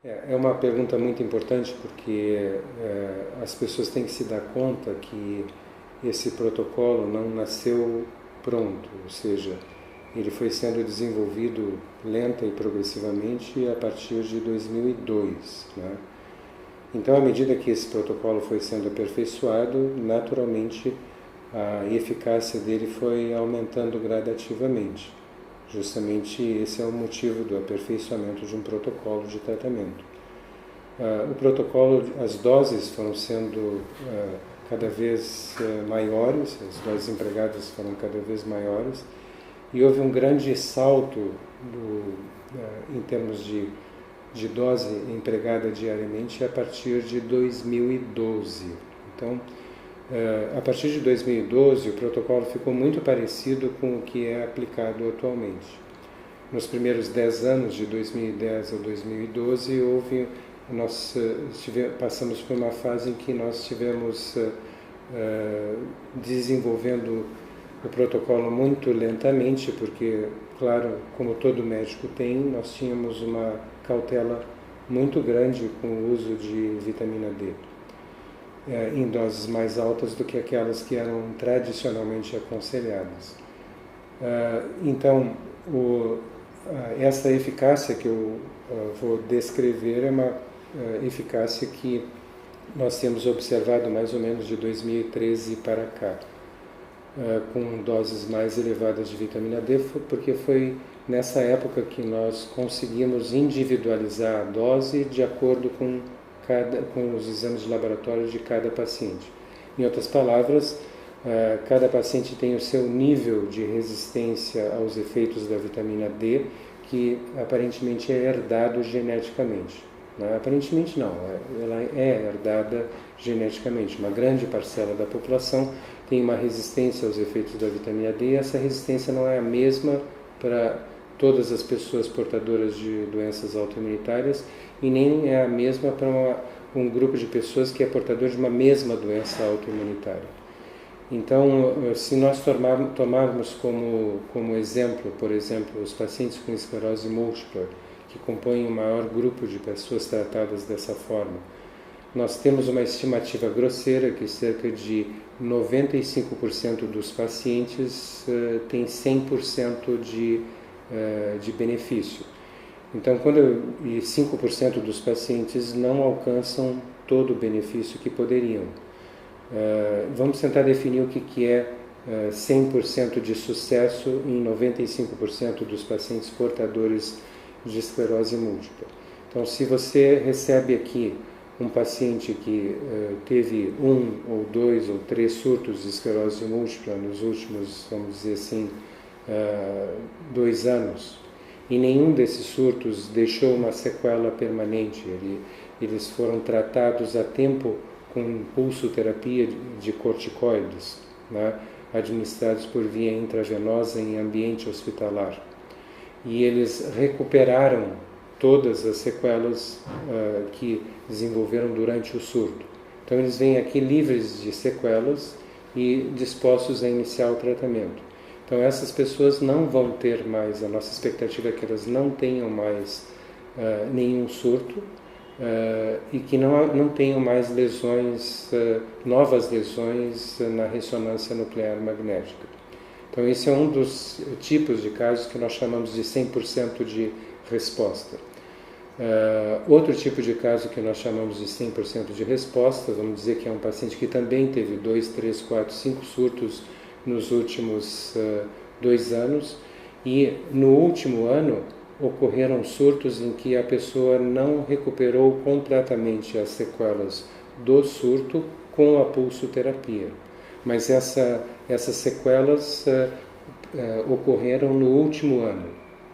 É uma pergunta muito importante porque as pessoas têm que se dar conta que esse protocolo não nasceu pronto, ou seja, ele foi sendo desenvolvido lenta e progressivamente a partir de 2002, né? Então, à medida que esse protocolo foi sendo aperfeiçoado, naturalmente a eficácia dele foi aumentando gradativamente. Justamente esse é o motivo do aperfeiçoamento de um protocolo de tratamento. O protocolo, as doses foram sendo cada vez maiores, as doses empregadas foram cada vez maiores, e houve um grande salto em termos de dose empregada diariamente a partir de 2012. Então, a partir de 2012, o protocolo ficou muito parecido com o que é aplicado atualmente. Nos primeiros 10 anos, de 2010 a 2012, nós passamos por uma fase em que nós estivemos desenvolvendo o protocolo muito lentamente, porque, claro, como todo médico tem, nós tínhamos uma cautela muito grande com o uso de vitamina D, em doses mais altas do que aquelas que eram tradicionalmente aconselhadas. Então, essa eficácia que eu vou descrever é uma eficácia que nós temos observado mais ou menos de 2013 para cá, com doses mais elevadas de vitamina D, porque foi nessa época que nós conseguimos individualizar a dose de acordo com os exames de laboratório de cada paciente. Em outras palavras, cada paciente tem o seu nível de resistência aos efeitos da vitamina D, que aparentemente é herdado geneticamente. Aparentemente não, ela é herdada geneticamente. Uma grande parcela da população tem uma resistência aos efeitos da vitamina D, e essa resistência não é a mesma para todas as pessoas portadoras de doenças autoimunitárias e nem é a mesma para um grupo de pessoas que é portador de uma mesma doença autoimunitária. Então, se nós tomarmos como exemplo, por exemplo, os pacientes com esclerose múltipla, que compõem o maior grupo de pessoas tratadas dessa forma, nós temos uma estimativa grosseira que cerca de 95% dos pacientes têm 100% de benefício. Então, e 5% dos pacientes não alcançam todo o benefício que poderiam. Vamos tentar definir o que é 100% de sucesso em 95% dos pacientes portadores de esclerose múltipla. Então, se você recebe aqui um paciente que teve 1 ou 2 ou 3 surtos de esclerose múltipla nos últimos, vamos dizer assim, 2 anos, e nenhum desses surtos deixou uma sequela permanente, eles foram tratados a tempo com pulsoterapia de corticoides, né, administrados por via intravenosa em ambiente hospitalar. E eles recuperaram todas as sequelas que desenvolveram durante o surto. Então eles vêm aqui livres de sequelas e dispostos a iniciar o tratamento. Então essas pessoas não vão ter mais, a nossa expectativa é que elas não tenham mais nenhum surto e que não tenham mais lesões, novas lesões na ressonância nuclear magnética. Então, esse é um dos tipos de casos que nós chamamos de 100% de resposta. Outro tipo de caso que nós chamamos de 100% de resposta, vamos dizer que é um paciente que também teve 2, 3, 4, 5 surtos nos últimos 2 anos, e no último ano ocorreram surtos em que a pessoa não recuperou completamente as sequelas do surto com a pulsoterapia. Mas essas sequelas ocorreram no último ano,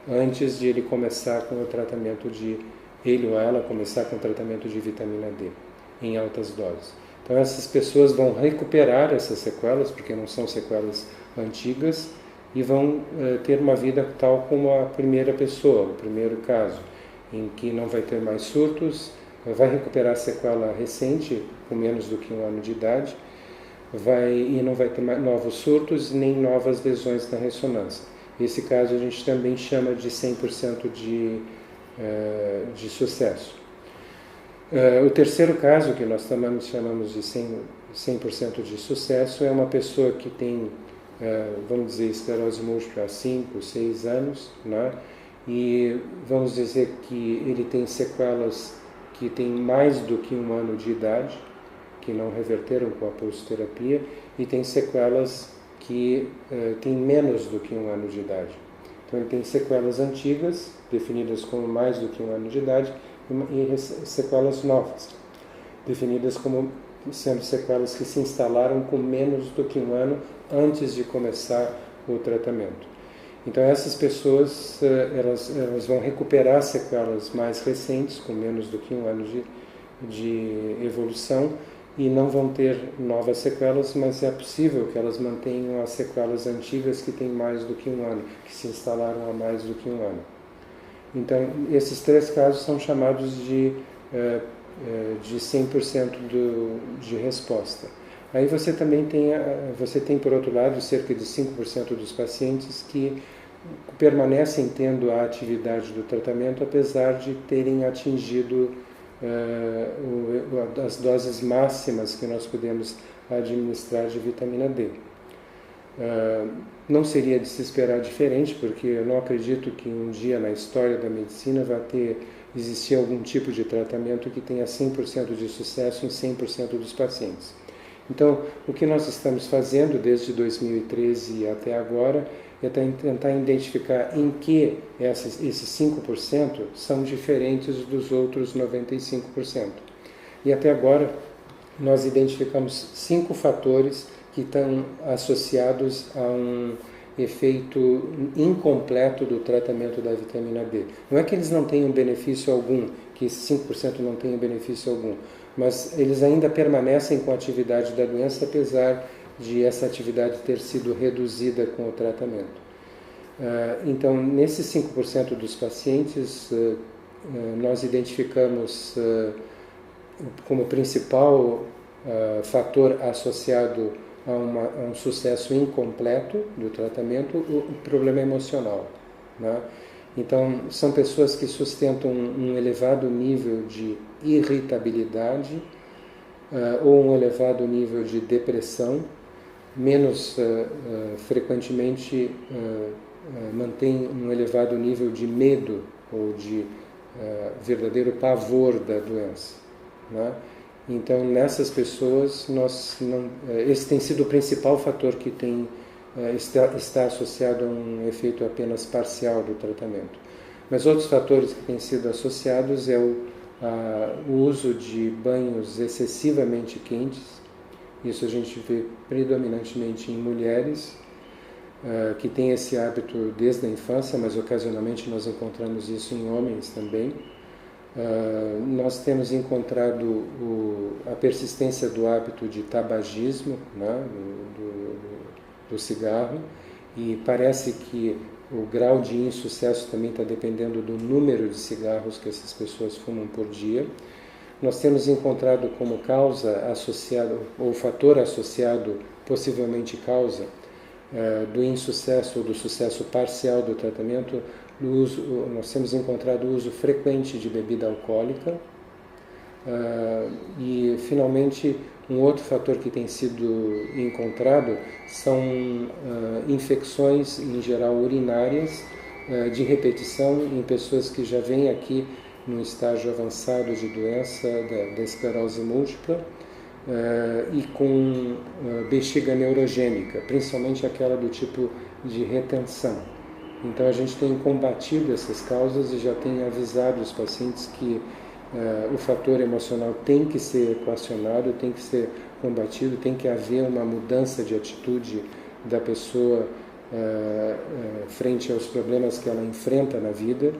antes de ele começar com o tratamento ele ou ela começar com o tratamento de vitamina D em altas doses. Então essas pessoas vão recuperar essas sequelas, porque não são sequelas antigas, e vão ter uma vida tal como a primeira pessoa, o primeiro caso, em que não vai ter mais surtos, vai recuperar a sequela recente, com menos do que 1 ano de idade, e não vai ter mais novos surtos nem novas lesões na ressonância. Esse caso a gente também chama de 100% de sucesso. O terceiro caso, que nós também chamamos de 100% de sucesso, é uma pessoa que tem, vamos dizer, esclerose múltipla há 5, 6 anos, né? E vamos dizer que ele tem sequelas que têm mais do que 1 ano de idade, que não reverteram com a pulsoterapia, e tem sequelas que têm menos do que 1 ano de idade. Então ele tem sequelas antigas, definidas como mais do que 1 ano de idade, e sequelas novas, definidas como sendo sequelas que se instalaram com menos do que 1 ano antes de começar o tratamento. Então essas pessoas elas vão recuperar sequelas mais recentes, com menos do que 1 ano de evolução, e não vão ter novas sequelas, mas é possível que elas mantenham as sequelas antigas que têm mais do que 1 ano, que se instalaram há mais do que 1 ano. Então, esses 3 casos são chamados de 100% de resposta. Aí você também tem, por outro lado, cerca de 5% dos pacientes que permanecem tendo a atividade do tratamento, apesar de terem atingido as doses máximas que nós podemos administrar de vitamina D. Não seria de se esperar diferente, porque eu não acredito que um dia na história da medicina vai existir algum tipo de tratamento que tenha 100% de sucesso em 100% dos pacientes. Então, o que nós estamos fazendo desde 2013 até agora é tentar identificar em que esses 5% são diferentes dos outros 95%. E até agora nós identificamos 5 fatores que estão associados a um efeito incompleto do tratamento da vitamina D. Não é que eles não tenham benefício algum, que esses 5% não tenham benefício algum, mas eles ainda permanecem com a atividade da doença, apesar de essa atividade ter sido reduzida com o tratamento. Então, nesses 5% dos pacientes, nós identificamos como principal fator associado a um sucesso incompleto do tratamento o problema emocional, né? Então, são pessoas que sustentam um elevado nível de irritabilidade ou um elevado nível de depressão, menos frequentemente mantém um elevado nível de medo ou de verdadeiro pavor da doença, né? Então, nessas pessoas, esse tem sido o principal fator que está associado a um efeito apenas parcial do tratamento. Mas outros fatores que têm sido associados é o uso de banhos excessivamente quentes. Isso a gente vê predominantemente em mulheres que têm esse hábito desde a infância, mas ocasionalmente nós encontramos isso em homens também. Nós temos encontrado a persistência do hábito de tabagismo, né, do cigarro, e parece que o grau de insucesso também está dependendo do número de cigarros que essas pessoas fumam por dia. Nós temos encontrado como causa associada, ou fator associado, possivelmente causa, do insucesso ou do sucesso parcial do tratamento, nós temos encontrado o uso frequente de bebida alcoólica e, finalmente, um outro fator que tem sido encontrado são infecções, em geral urinárias, de repetição em pessoas que já vêm aqui no estágio avançado de doença da esclerose múltipla e com bexiga neurogênica, principalmente aquela do tipo de retenção. Então a gente tem combatido essas causas e já tem avisado os pacientes que o fator emocional tem que ser equacionado, tem que ser combatido, tem que haver uma mudança de atitude da pessoa frente aos problemas que ela enfrenta na vida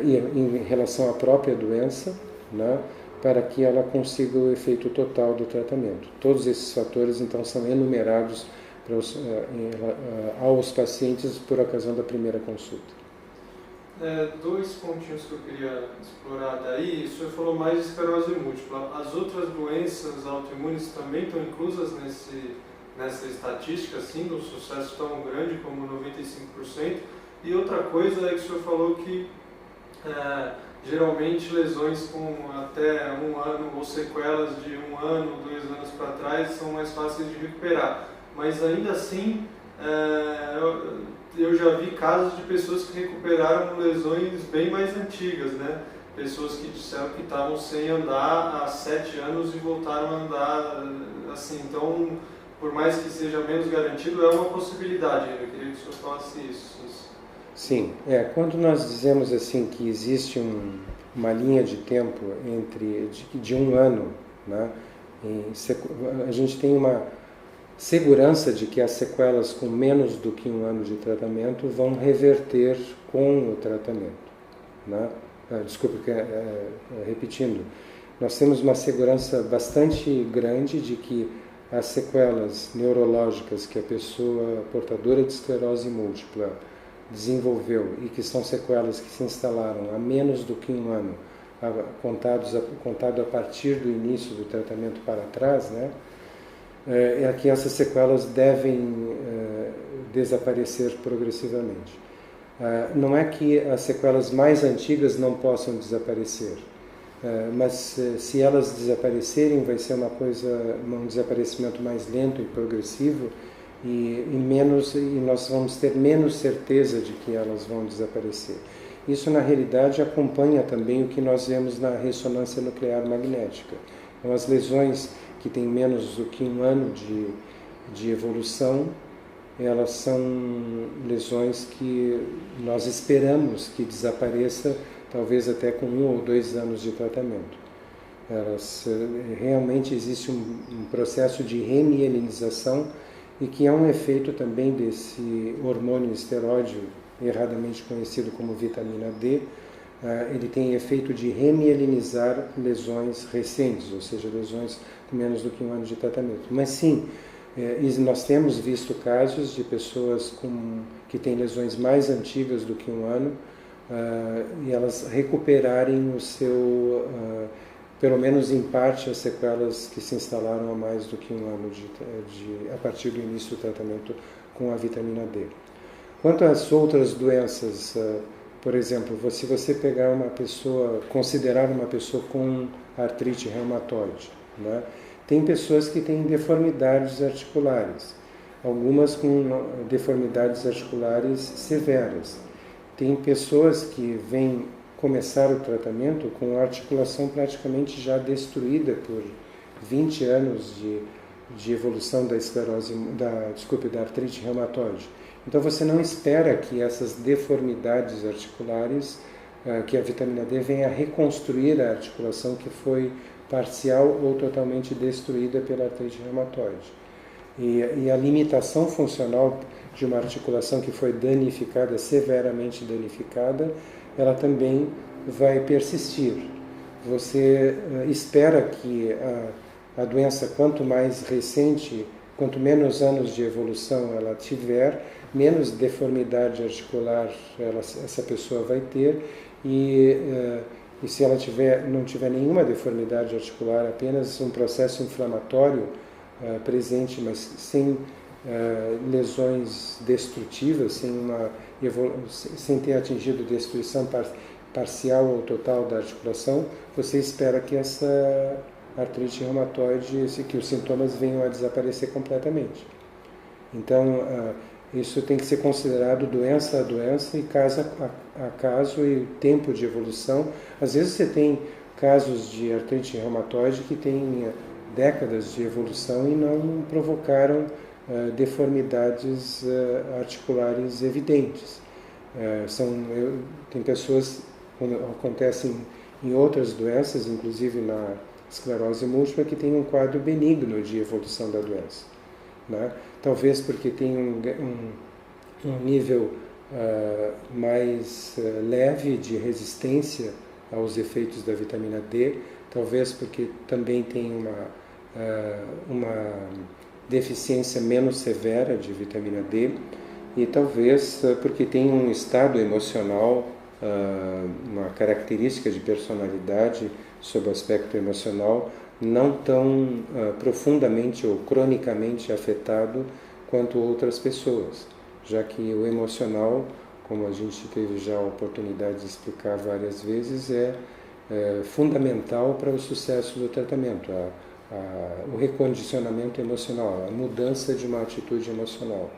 e em relação à própria doença, né, para que ela consiga o efeito total do tratamento. Todos esses fatores, então, são enumerados aos pacientes por ocasião da primeira consulta. 2 pontinhos que eu queria explorar daí. O senhor falou mais de esclerose múltipla. As outras doenças autoimunes também estão inclusas nessa estatística, assim, do sucesso tão grande como 95%? E outra coisa é que o senhor falou que geralmente lesões com até 1 ano ou sequelas de 1 ano, 2 anos para trás são mais fáceis de recuperar. Mas ainda assim, eu já vi casos de pessoas que recuperaram lesões bem mais antigas, né? Pessoas que disseram que estavam sem andar há 7 anos e voltaram a andar assim. Então, por mais que seja menos garantido, é uma possibilidade. Eu queria que o senhor falasse isso. Sim, quando nós dizemos assim que existe uma linha de tempo de 1 ano, né, a gente tem uma segurança de que as sequelas com menos do que 1 ano de tratamento vão reverter com o tratamento, né? Desculpe, repetindo, nós temos uma segurança bastante grande de que as sequelas neurológicas que a pessoa portadora de esclerose múltipla desenvolveu e que são sequelas que se instalaram há menos do que 1 ano, contado a partir do início do tratamento para trás, né, é que essas sequelas devem desaparecer progressivamente. Não é que as sequelas mais antigas não possam desaparecer, mas se elas desaparecerem vai ser um desaparecimento mais lento e progressivo e nós vamos ter menos certeza de que elas vão desaparecer. Isso na realidade acompanha também o que nós vemos na ressonância nuclear magnética. Então, as lesões que têm menos do que 1 ano de evolução, elas são lesões que nós esperamos que desapareça, talvez até com 1 ou 2 anos de tratamento. Realmente existe um processo de remielinização e que é um efeito também desse hormônio esteroide, erradamente conhecido como vitamina D. Ele tem efeito de remielinizar lesões recentes, ou seja, lesões com menos do que 1 ano de tratamento. Mas sim, nós temos visto casos de pessoas que têm lesões mais antigas do que 1 ano e elas recuperarem pelo menos em parte, as sequelas que se instalaram há mais do que 1 ano a partir do início do tratamento com a vitamina D. Quanto às outras doenças, por exemplo, se você pegar considerar uma pessoa com artrite reumatoide, né? Tem pessoas que têm deformidades articulares, algumas com deformidades articulares severas. Tem pessoas que vêm começar o tratamento com a articulação praticamente já destruída por 20 anos de evolução da artrite reumatoide. Então você não espera que essas deformidades articulares, que a vitamina D venha reconstruir a articulação que foi parcial ou totalmente destruída pela artrite reumatoide. E a limitação funcional de uma articulação que foi danificada, severamente danificada, ela também vai persistir. Você espera que a doença, quanto mais recente, quanto menos anos de evolução ela tiver, menos deformidade articular essa pessoa vai ter, e se ela não tiver nenhuma deformidade articular, apenas um processo inflamatório presente, mas sem lesões destrutivas, sem ter atingido destruição parcial ou total da articulação, você espera que essa artrite reumatoide, que os sintomas venham a desaparecer completamente. Então, isso tem que ser considerado doença a doença e caso a caso e tempo de evolução. Às vezes você tem casos de artrite reumatoide que têm décadas de evolução e não provocaram deformidades articulares evidentes. Tem pessoas, como acontece em outras doenças, inclusive na esclerose múltipla, que tem um quadro benigno de evolução da doença, né? Talvez porque tem um nível mais leve de resistência aos efeitos da vitamina D, talvez porque também tem uma deficiência menos severa de vitamina D, e talvez porque tem um estado emocional, uma característica de personalidade sob o aspecto emocional não tão profundamente ou cronicamente afetado quanto outras pessoas, já que o emocional como a gente teve já a oportunidade de explicar várias vezes, é fundamental para o sucesso do tratamento, o recondicionamento emocional, a mudança de uma atitude emocional.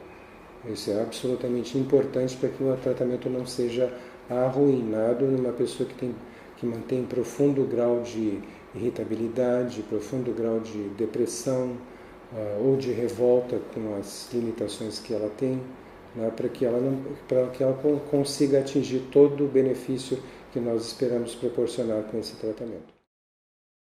Isso é absolutamente importante para que o tratamento não seja arruinado numa pessoa que mantém profundo grau de irritabilidade, profundo grau de depressão ou de revolta com as limitações que ela tem, né, para que ela consiga atingir todo o benefício que nós esperamos proporcionar com esse tratamento.